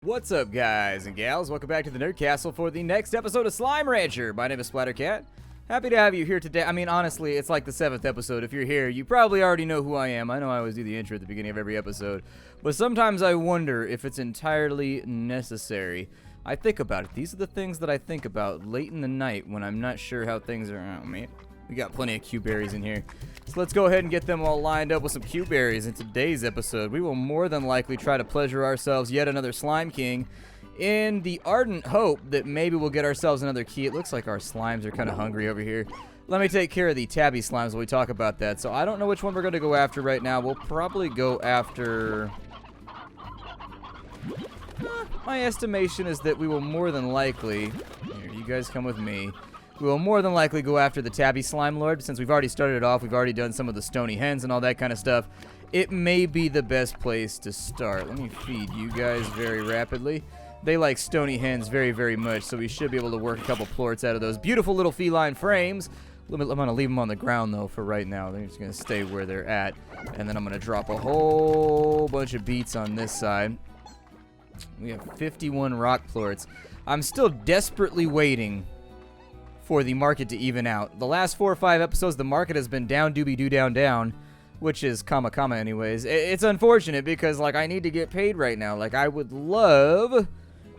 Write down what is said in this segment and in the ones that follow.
What's up, guys and gals? Welcome back to the Nerd Castle for the next episode of Slime Rancher. My name is Splattercat. Happy to have you here today. I mean, honestly, it's like the 7th episode. If you're here, you probably already know who I am. I know I always do the intro at the beginning of every episode, but sometimes I wonder if it's entirely necessary. I think about it. These are the things that I think about late in the night when I'm not sure how things are. Oh, man. We got plenty of Q berries in here. So let's go ahead and get them all lined up with some Q berries. In today's episode, we will more than likely try to pleasure ourselves yet another Slime King in the ardent hope that maybe we'll get ourselves another key. It looks like our slimes are kind of hungry over here. Let me take care of the tabby slimes while we talk about that. So I don't know which one we're going to go after right now. We'll probably go after... my estimation is that we will more than likely... Here, you guys come with me. We will more than likely go after the tabby slime lord. Since we've already started it off, we've already done some of the stony hens and all that kind of stuff. It may be the best place to start. Let me feed you guys very rapidly. They like stony hens very, very much, so we should be able to work a couple plorts out of those beautiful little feline frames. I'm going to leave them on the ground, though, for right now. They're just going to stay where they're at. And then I'm going to drop a whole bunch of beets on this side. We have 51 rock plorts. I'm still desperately waiting for the market to even out. The last 4 or 5 episodes, the market has been down, doobie-doo, down, down, which is comma, comma anyways. It's unfortunate because, like, I need to get paid right now. Like, I would love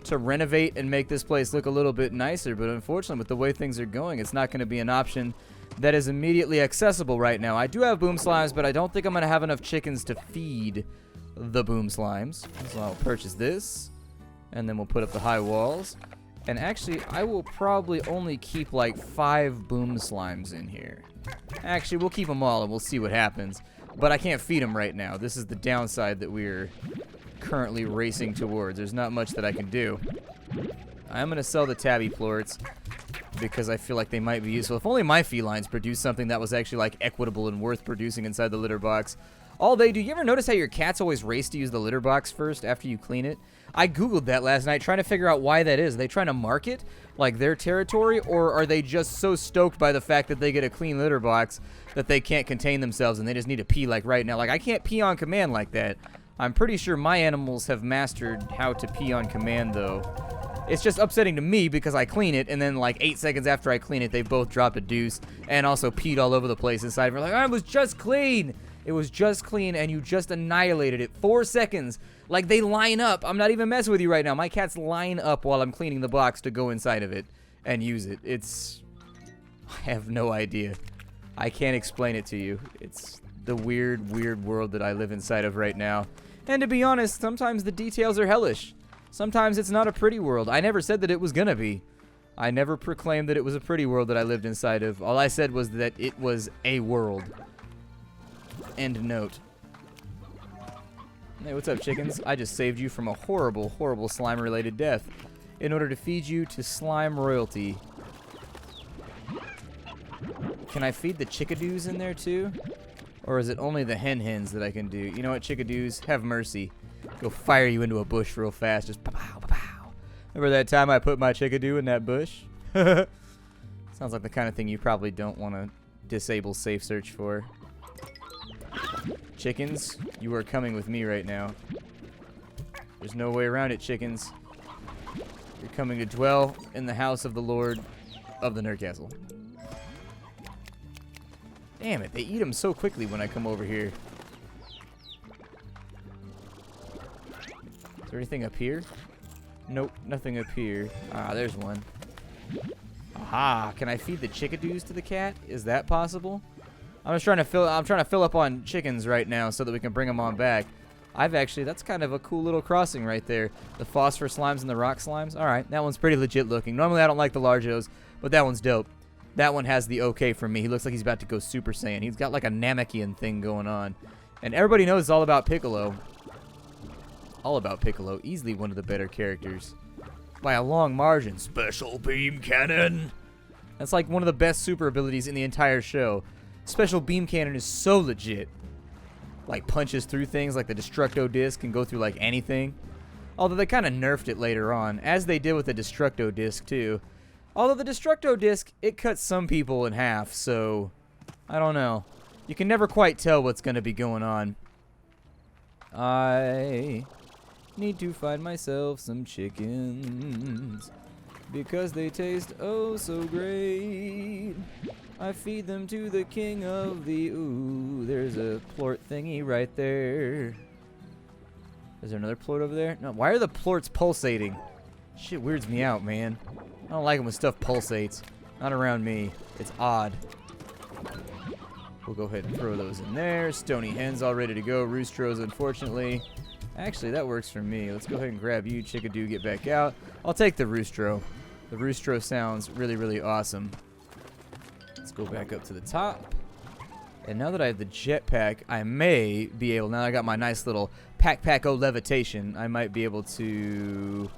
to renovate and make this place look a little bit nicer, but unfortunately, with the way things are going, it's not going to be an option that is immediately accessible right now. I do have boom slimes, but I don't think I'm going to have enough chickens to feed the boom slimes. So I'll purchase this, and then we'll put up the high walls. And actually, I will probably only keep like 5 boom slimes in here. Actually, we'll keep them all and we'll see what happens. But I can't feed them right now. This is the downside that we're currently racing towards. There's not much that I can do. I'm going to sell the tabby plorts because I feel like they might be useful. If only my felines produced something that was actually like equitable and worth producing inside the litter box. All they do, you ever notice how your cats always race to use the litter box first after you clean it? I googled that last night trying to figure out why that is. Are they trying to mark it like their territory, or are they just so stoked by the fact that they get a clean litter box that they can't contain themselves and they just need to pee like right now? Like, I can't pee on command like that. I'm pretty sure my animals have mastered how to pee on command, though. It's just upsetting to me because I clean it, and then like 8 seconds after I clean it, they both dropped a deuce and also peed all over the place inside. We're like, I was just clean. It was just clean, and you just annihilated it. 4 seconds. Like, they line up. I'm not even messing with you right now. My cats line up while I'm cleaning the box to go inside of it and use it. It's... I have no idea. I can't explain it to you. It's the weird, weird world that I live inside of right now. And to be honest, sometimes the details are hellish. Sometimes it's not a pretty world. I never said that it was gonna be. I never proclaimed that it was a pretty world that I lived inside of. All I said was that it was a world. End note. Hey, what's up, chickens? I just saved you from a horrible, horrible slime-related death in order to feed you to slime royalty. Can I feed the chickadoos in there, too? Or is it only the hens that I can do? You know what, chickadoos? Have mercy. Go fire you into a bush real fast. Just pow, pow, pow. Remember that time I put my chickadoo in that bush? Sounds like the kind of thing you probably don't want to disable safe search for. Chickens, you are coming with me right now. There's no way around it, chickens. You're coming to dwell in the house of the Lord of the Nerd Castle. Damn it, they eat them so quickly when I come over here. Is there anything up here? Nope, nothing up here. Ah, there's one. Aha, can I feed the chickadoos to the cat? Is that possible? I'm trying to fill up on chickens right now so that we can bring them on back. That's kind of a cool little crossing right there. The phosphor slimes and the rock slimes. All right, that one's pretty legit looking. Normally I don't like the largos, but that one's dope. That one has the okay from me. He looks like he's about to go Super Saiyan. He's got like a Namekian thing going on. And everybody knows it's all about Piccolo. All about Piccolo. Easily one of the better characters. By a long margin. Special beam cannon. That's like one of the best super abilities in the entire show. Special beam cannon is so legit. Like punches through things like the Destructo Disc and go through like anything. Although they kind of nerfed it later on, as they did with the Destructo Disc too. Although the Destructo Disc, it cuts some people in half, so I don't know. You can never quite tell what's going to be going on. Need to find myself some chickens, because they taste oh so great. I feed them to the king of the... Ooh, there's a plort thingy right there. Is there another plort over there? No, why are the plorts pulsating? Shit weirds me out, man. I don't like it when stuff pulsates. Not around me. It's odd. We'll go ahead and throw those in there. Stony hens all ready to go. Roostros, unfortunately. Actually, that works for me. Let's go ahead and grab you, chickadee, get back out. I'll take the roostro. The roostro sounds really, really awesome. Let's go back up to the top. And now that I have the jetpack, I may be able, now I got my nice little pack-pack-o levitation, I might be able to...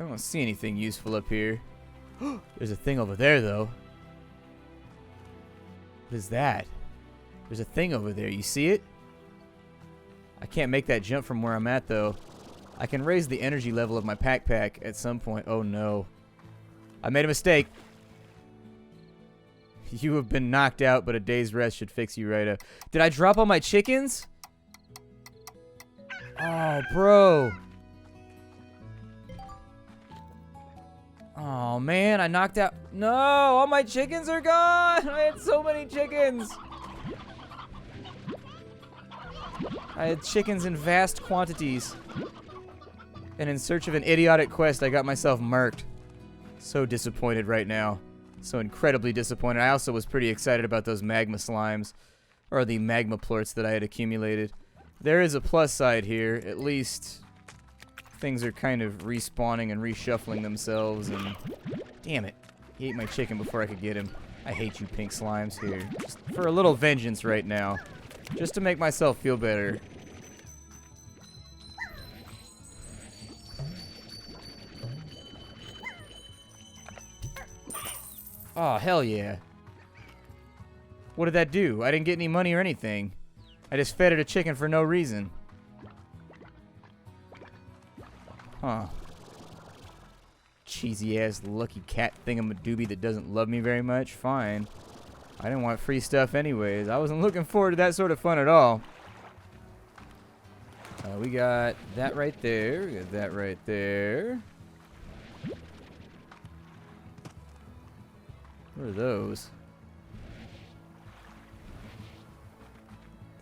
I don't see anything useful up here. There's a thing over there, though. What is that? There's a thing over there. You see it? I can't make that jump from where I'm at, though. I can raise the energy level of my pack at some point. Oh, no. I made a mistake. You have been knocked out, but a day's rest should fix you right up. Did I drop all my chickens? Oh, bro. Oh, man. I knocked out... No! All my chickens are gone! I had so many chickens! I had chickens in vast quantities. And in search of an idiotic quest, I got myself murked. So disappointed right now. So incredibly disappointed. I also was pretty excited about those magma slimes. Or the magma plorts that I had accumulated. There is a plus side here. At least things are kind of respawning and reshuffling themselves. And damn it. He ate my chicken before I could get him. I hate you pink slimes here. Just for a little vengeance right now. Just to make myself feel better. Oh, hell yeah. What did that do? I didn't get any money or anything. I just fed it a chicken for no reason. Huh. Cheesy ass lucky cat thingamadoobie that doesn't love me very much. Fine. I didn't want free stuff anyways. I wasn't looking forward to that sort of fun at all. We got that right there. We got that right there. What are those?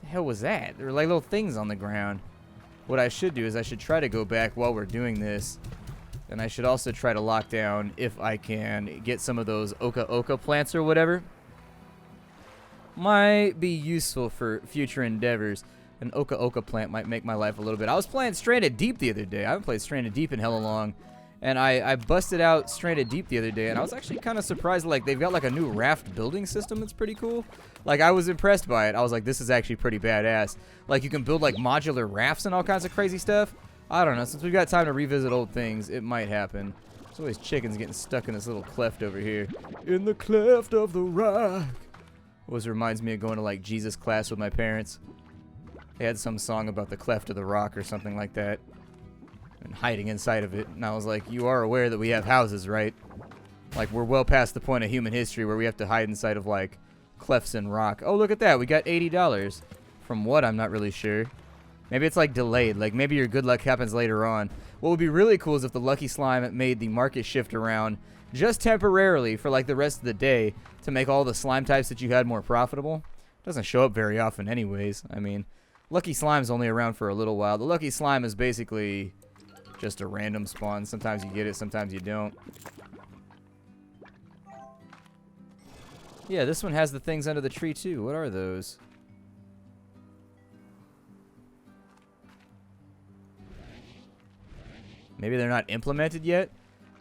The hell was that? There were like little things on the ground. What I should do is I should try to go back while we're doing this. And I should also try to lock down, if I can, get some of those oka plants or whatever. Might be useful for future endeavors. An oka plant might make my life a little bit. I was playing Stranded Deep the other day. I haven't played Stranded Deep in hella long. And I busted out Stranded Deep the other day, and I was actually kind of surprised. Like, they've got like a new raft building system that's pretty cool. Like, I was impressed by it. I was like, this is actually pretty badass. Like, you can build like modular rafts and all kinds of crazy stuff. I don't know. Since we've got time to revisit old things, it might happen. There's always chickens getting stuck in this little cleft over here. In the cleft of the rock. Always reminds me of going to like Jesus class with my parents. They had some song about the cleft of the rock or something like that. And hiding inside of it. And I was like, you are aware that we have houses, right? Like, we're well past the point of human history where we have to hide inside of, like, clefts in rock. Oh, look at that. We got $80. From what? I'm not really sure. Maybe it's, like, delayed. Like, maybe your good luck happens later on. What would be really cool is if the Lucky Slime made the market shift around just temporarily for, like, the rest of the day to make all the slime types that you had more profitable. It doesn't show up very often anyways. I mean, Lucky Slime's only around for a little while. The Lucky Slime is basically... just a random spawn. Sometimes you get it, sometimes you don't. Yeah, this one has the things under the tree too. What are those? Maybe they're not implemented yet?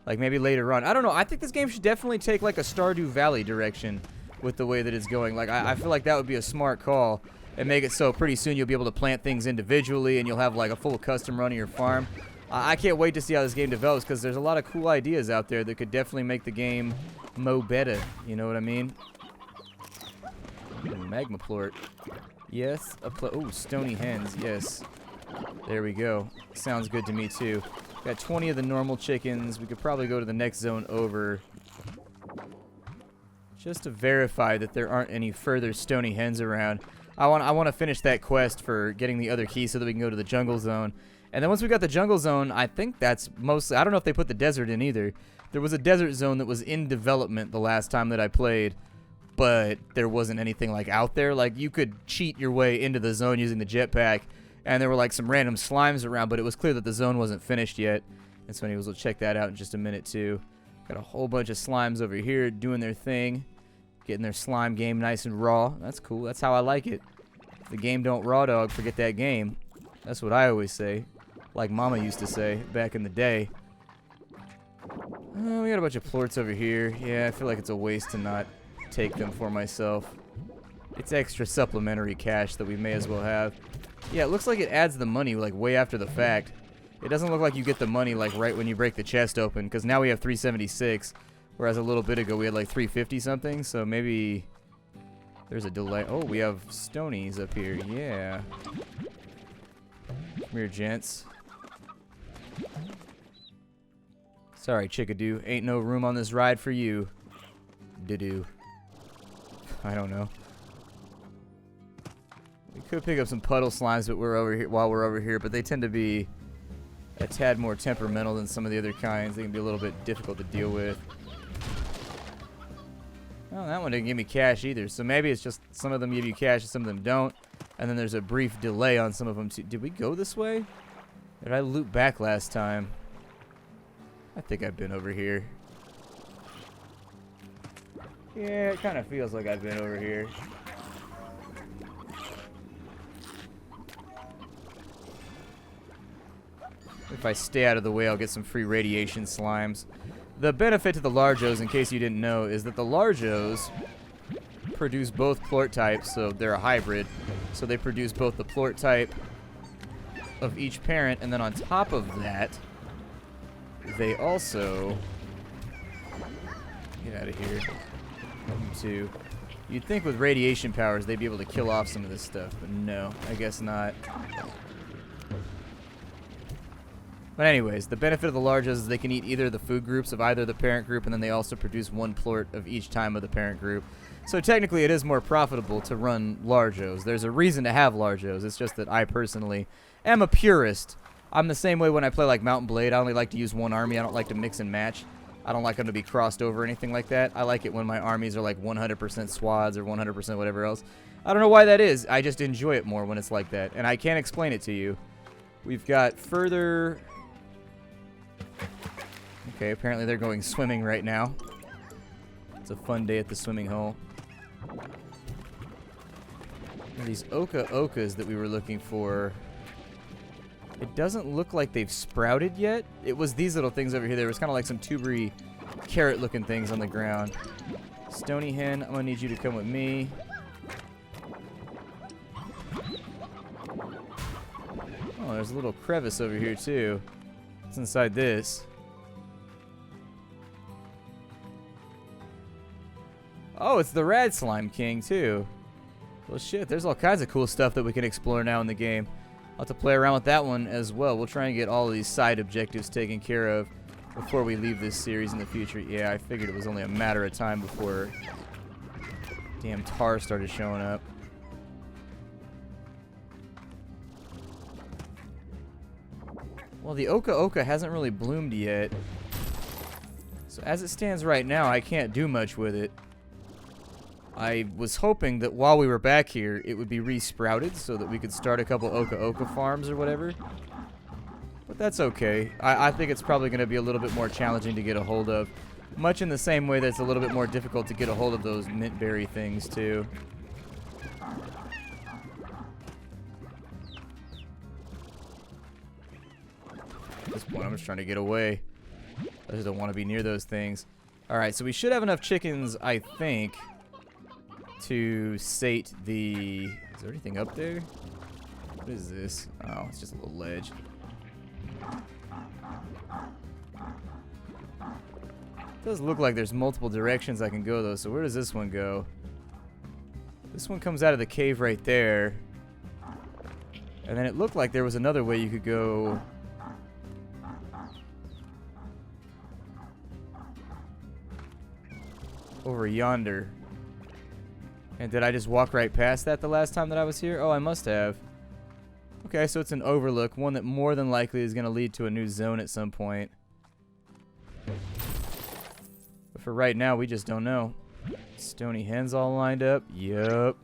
Like maybe later on. I don't know. I think this game should definitely take like a Stardew Valley direction with the way that it's going. Like I feel like that would be a smart call. And make it so pretty soon you'll be able to plant things individually and you'll have like a full custom run of your farm. I can't wait to see how this game develops because there's a lot of cool ideas out there that could definitely make the game mo better. You know what I mean? Magma plort. Yes. Oh, stony hens. Yes. There we go. Sounds good to me too. Got 20 of the normal chickens. We could probably go to the next zone over just to verify that there aren't any further stony hens around. I want to finish that quest for getting the other key so that we can go to the jungle zone. And then once we got the jungle zone, I think that's mostly... I don't know if they put the desert in either. There was a desert zone that was in development the last time that I played, but there wasn't anything like out there. Like, you could cheat your way into the zone using the jetpack, and there were like some random slimes around, but it was clear that the zone wasn't finished yet. And so anyways, we'll check that out in just a minute too. Got a whole bunch of slimes over here doing their thing, getting their slime game nice and raw. That's cool. That's how I like it. If the game don't raw dog, forget that game. That's what I always say. Like Mama used to say back in the day. We got a bunch of plorts over here. Yeah, I feel like it's a waste to not take them for myself. It's extra supplementary cash that we may as well have. Yeah, it looks like it adds the money like way after the fact. It doesn't look like you get the money like right when you break the chest open, because now we have 376, whereas a little bit ago we had like 350 something, so maybe there's a delay. Oh, we have stonies up here. Yeah. Come here, gents. Sorry, Chickadoo. Ain't no room on this ride for you. Doo-doo. I don't know. We could pick up some puddle slimes, but we're over here while we're over here, but they tend to be a tad more temperamental than some of the other kinds. They can be a little bit difficult to deal with. Oh, that one didn't give me cash either, so maybe it's just some of them give you cash and some of them don't, and then there's a brief delay on some of them too. Did we go this way? Did I loop back last time? I think I've been over here. Yeah, it kind of feels like I've been over here. If I stay out of the way, I'll get some free radiation slimes. The benefit to the Largos, in case you didn't know, is that the Largos produce both plort types, so they're a hybrid. So they produce both the plort type of each parent, and then on top of that, they also... Get out of here. You too. You'd think with radiation powers they'd be able to kill off some of this stuff, but no, I guess not. But anyways, the benefit of the Largos is they can eat either the food groups of either the parent group, and then they also produce one plort of each time of the parent group. So technically it is more profitable to run Largos. There's a reason to have Largos. It's just that I personally am a purist. I'm the same way when I play like Mountain Blade. I only like to use one army. I don't like to mix and match. I don't like them to be crossed over or anything like that. I like it when my armies are like 100% squads or 100% whatever else. I don't know why that is. I just enjoy it more when it's like that. And I can't explain it to you. We've got further... Okay, apparently they're going swimming right now. It's a fun day at the swimming hole. These Okas that we were looking for... It doesn't look like they've sprouted yet. It was these little things over here. There was kind of like some tubery carrot-looking things on the ground. Stony Hen, I'm going to need you to come with me. Oh, there's a little crevice over here, too. What's inside this? Oh, it's the Rad Slime King, too. Well, shit, there's all kinds of cool stuff that we can explore now in the game. I'll have to play around with that one as well. We'll try and get all of these side objectives taken care of before we leave this series in the future. Yeah, I figured it was only a matter of time before damn tar started showing up. Well, the Oka hasn't really bloomed yet. So as it stands right now, I can't do much with it. I was hoping that while we were back here, it would be re-sprouted so that we could start a couple Oka farms or whatever. But that's okay. I think it's probably going to be a little bit more challenging to get a hold of. Much in the same way that it's a little bit more difficult to get a hold of those mint berry things, too. At this point, I'm just trying to get away. I just don't want to be near those things. Alright, so we should have enough chickens, I think, to sate the... Is there anything up there? What is this? Oh, it's just a little ledge. It does look like there's multiple directions I can go, though, so where does this one go? This one comes out of the cave right there. And then it looked like there was another way you could go... over yonder. And did I just walk right past that the last time that I was here? Oh, I must have. Okay, so it's an overlook, one that more than likely is going to lead to a new zone at some point. But for right now, we just don't know. Stony hens all lined up. Yup.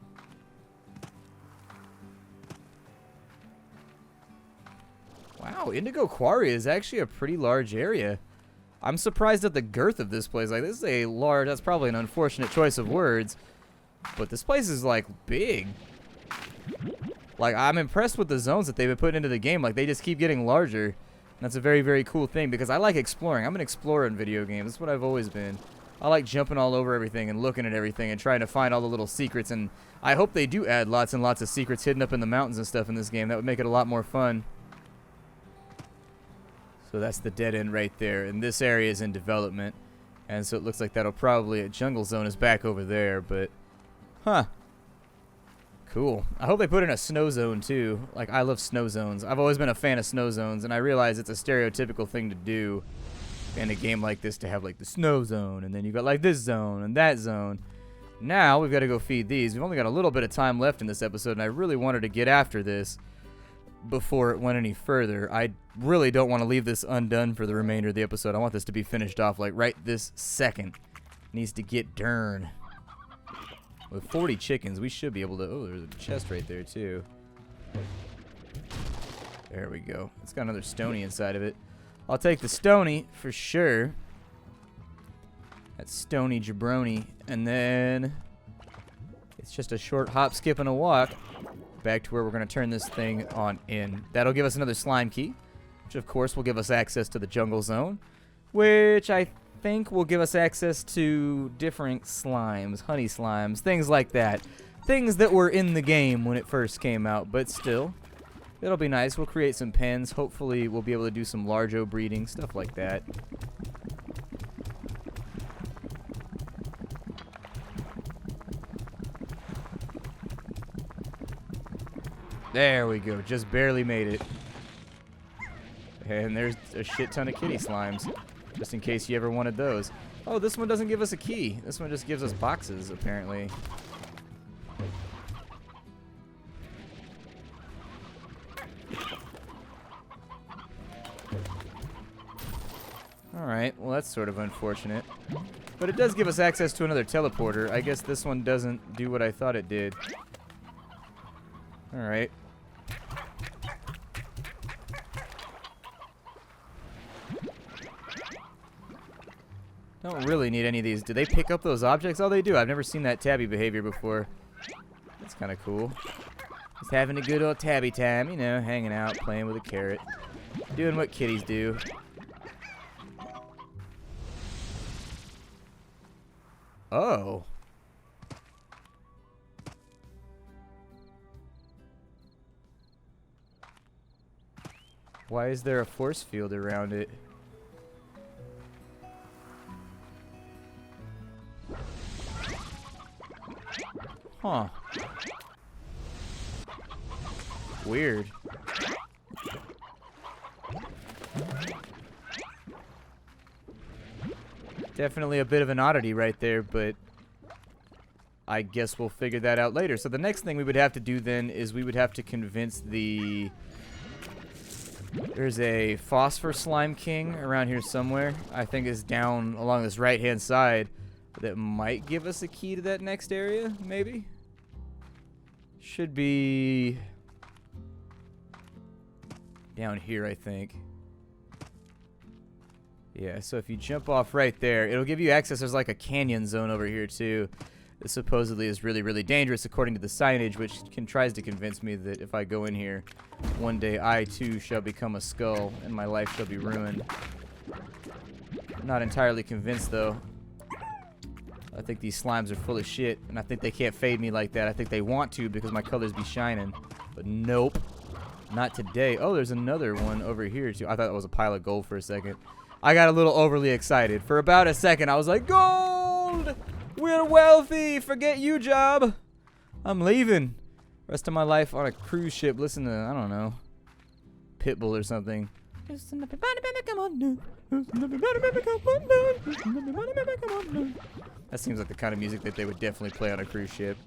Wow, Indigo Quarry is actually a pretty large area. I'm surprised at the girth of this place. Like, this is a large, that's probably an unfortunate choice of words, but this place is, like, big. Like, I'm impressed with the zones that they've been putting into the game. Like, they just keep getting larger. And that's a very, very cool thing because I like exploring. I'm an explorer in video games. That's what I've always been. I like jumping all over everything and looking at everything and trying to find all the little secrets. And I hope they do add lots and lots of secrets hidden up in the mountains and stuff in this game. That would make it a lot more fun. So that's the dead end right there. And this area is in development. And so it looks like that'll probably, a jungle zone is back over there. But, huh. Cool. I hope they put in a snow zone too. Like, I love snow zones. I've always been a fan of snow zones. And I realize it's a stereotypical thing to do in a game like this, to have like the snow zone. And then you've got like this zone and that zone. Now we've got to go feed these. We've only got a little bit of time left in this episode. And I really wanted to get after this before it went any further. I really don't want to leave this undone for the remainder of the episode. I want this to be finished off like right this second. It needs to get done. With 40 chickens, we should be able to... Oh, there's a chest right there, too. There we go. It's got another stony inside of it. I'll take the stony for sure. That stony jabroni. And then... it's just a short hop, skip, and a walk back to where we're going to turn this thing on in. That'll give us another slime key, which of course will give us access to the jungle zone, which I think will give us access to different slimes, honey slimes, things like that. Things that were in the game when it first came out, but still, it'll be nice. We'll create some pens. Hopefully we'll be able to do some large-o breeding, stuff like that. There we go. Just barely made it. And there's a shit ton of kitty slimes, just in case you ever wanted those. Oh, this one doesn't give us a key. This one just gives us boxes, apparently. Alright, well that's sort of unfortunate. But it does give us access to another teleporter. I guess this one doesn't do what I thought it did. Alright. Don't really need any of these. Do they pick up those objects? Oh, they do. I've never seen that tabby behavior before. That's kind of cool. Just having a good old tabby time, you know, hanging out, playing with a carrot. Doing what kitties do. Oh. Why is there a force field around it? Huh. Weird. Definitely a bit of an oddity right there, but I guess we'll figure that out later. So the next thing we would have to do then is we would have to convince the... There's a phosphor slime king around here somewhere. I think is down along this right-hand side. That might give us a key to that next area, maybe? Should be down here, I think. Yeah, so if you jump off right there, it'll give you access. There's like a canyon zone over here, too. This supposedly is really, really dangerous, according to the signage, which tries to convince me that if I go in here, one day I, too, shall become a skull, and my life shall be ruined. Not entirely convinced, though. I think these slimes are full of shit, and I think they can't fade me like that. I think they want to because my colors be shining. But nope. Not today. Oh, there's another one over here, too. I thought that was a pile of gold for a second. I got a little overly excited. For about a second, I was like, gold! We're wealthy! Forget you, job! I'm leaving. Rest of my life on a cruise ship. Listen to, I don't know, Pitbull or something. That seems like the kind of music that they would definitely play on a cruise ship.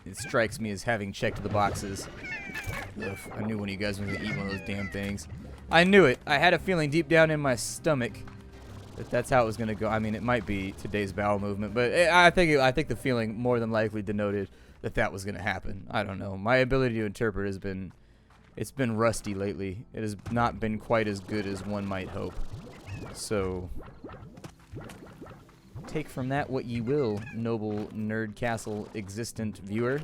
It strikes me as having checked the boxes. Ugh, I knew one of you guys was going to eat one of those damn things. I knew it. I had a feeling deep down in my stomach that that's how it was going to go. I mean, it might be today's bowel movement, but I think the feeling more than likely denoted that that was going to happen. I don't know. My ability to interpret has been, it's been rusty lately. It has not been quite as good as one might hope. So, take from that what ye will, noble Nerd Castle existent viewer.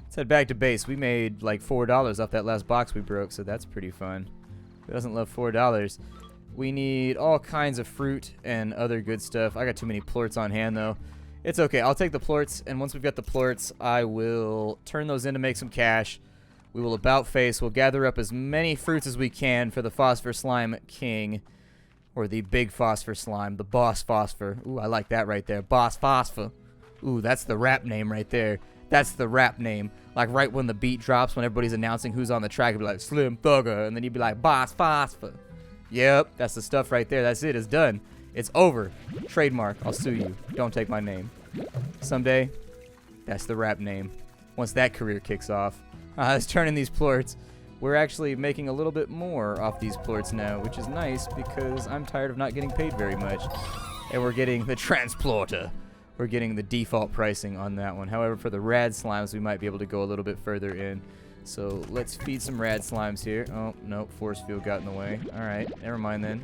Let's head back to base. We made like $4 off that last box we broke, so that's pretty fun. Who doesn't love $4? We need all kinds of fruit and other good stuff. I got too many plorts on hand, though. It's okay. I'll take the plorts, and once we've got the plorts, I will turn those in to make some cash. We will about face. We'll gather up as many fruits as we can for the Phosphor Slime King, or the Big Phosphor Slime, the Boss Phosphor. Ooh, I like that right there. Boss Phosphor. Ooh, that's the rap name right there. That's the rap name. Like right when the beat drops, when everybody's announcing who's on the track, it'd be like Slim Thugger, and then you'd be like Boss Phosphor. Yep, that's the stuff right there. That's it. It's done. It's over. Trademark. I'll sue you. Don't take my name. Someday, that's the rap name. Once that career kicks off. Let's turn in these plorts. We're actually making a little bit more off these plorts now, which is nice because I'm tired of not getting paid very much. And we're getting the transporter. We're getting the default pricing on that one. However, for the rad slimes, we might be able to go a little bit further in. So let's feed some rad slimes here. Oh, no, force field got in the way. All right, never mind then.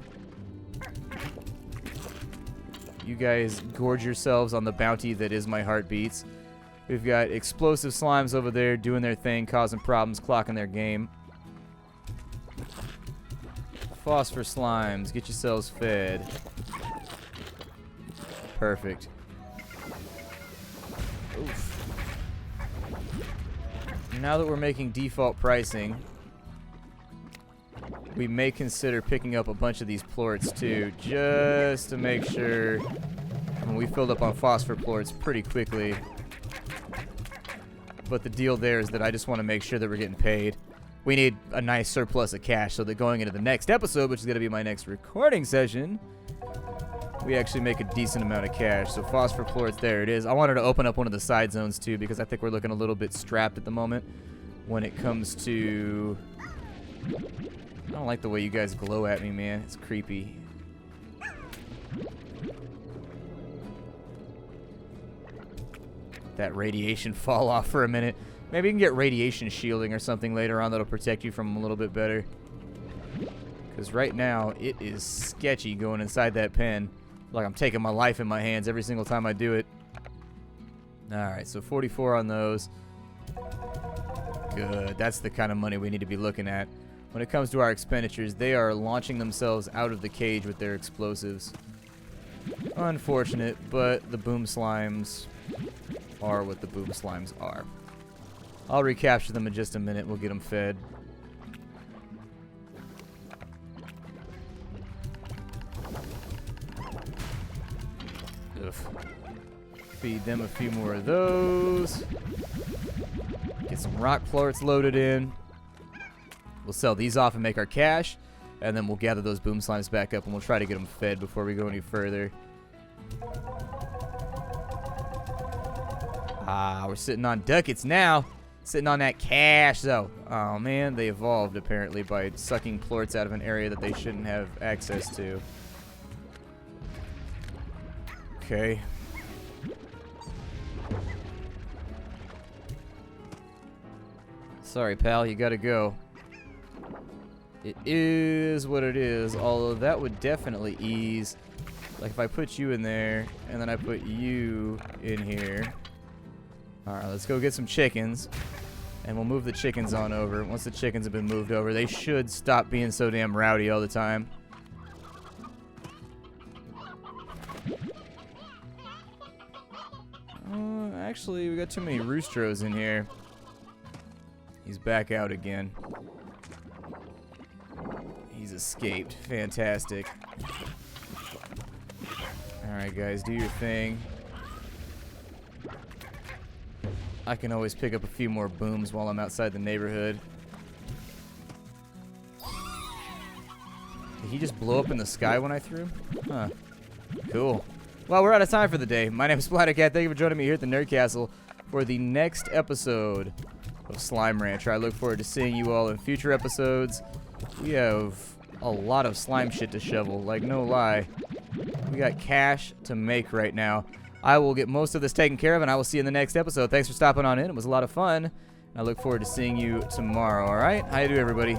You guys gorge yourselves on the bounty that is my heartbeats. We've got explosive slimes over there doing their thing, causing problems, clocking their game. Phosphor slimes, get yourselves fed. Perfect. Oof. Now that we're making default pricing, we may consider picking up a bunch of these plorts too, just to make sure. And we filled up on phosphor plorts pretty quickly. But the deal there is that I just want to make sure that we're getting paid. We need a nice surplus of cash so that going into the next episode, which is going to be my next recording session, we actually make a decent amount of cash. So phosphor plorts, there it is. I wanted to open up one of the side zones too because I think we're looking a little bit strapped at the moment when it comes to... I don't like the way you guys glow at me, man. It's creepy. That radiation fall off for a minute. Maybe you can get radiation shielding or something later on that'll protect you from them a little bit better. Because right now, it is sketchy going inside that pen. Like I'm taking my life in my hands every single time I do it. Alright, so 44 on those. Good. That's the kind of money we need to be looking at. When it comes to our expenditures, they are launching themselves out of the cage with their explosives. Unfortunate, but the boom slimes are what the boom slimes are. I'll recapture them in just a minute. We'll get them fed. Ugh. Feed them a few more of those. Get some rock plorts loaded in. We'll sell these off and make our cash, and then we'll gather those boom slimes back up and we'll try to get them fed before we go any further. Ah, we're sitting on ducats now. Sitting on that cash, though. Oh, man, they evolved, apparently, by sucking plorts out of an area that they shouldn't have access to. Okay. Sorry, pal, you gotta go. It is what it is, although that would definitely ease. Like if I put you in there, and then I put you in here. Alright, let's go get some chickens. And we'll move the chickens on over. Once the chickens have been moved over, they should stop being so damn rowdy all the time. Actually, we got too many roostros in here. He's back out again. He's escaped. Fantastic. Alright, guys, do your thing. I can always pick up a few more booms while I'm outside the neighborhood. Did he just blow up in the sky when I threw him? Huh. Cool. Well, we're out of time for the day. My name is Splattercat. Thank you for joining me here at the Nerd Castle for the next episode of Slime Rancher. I look forward to seeing you all in future episodes. We have a lot of slime shit to shovel, like no lie. We got cash to make right now. I will get most of this taken care of, and I will see you in the next episode. Thanks for stopping on in. It was a lot of fun. I look forward to seeing you tomorrow, all right? How you do, everybody?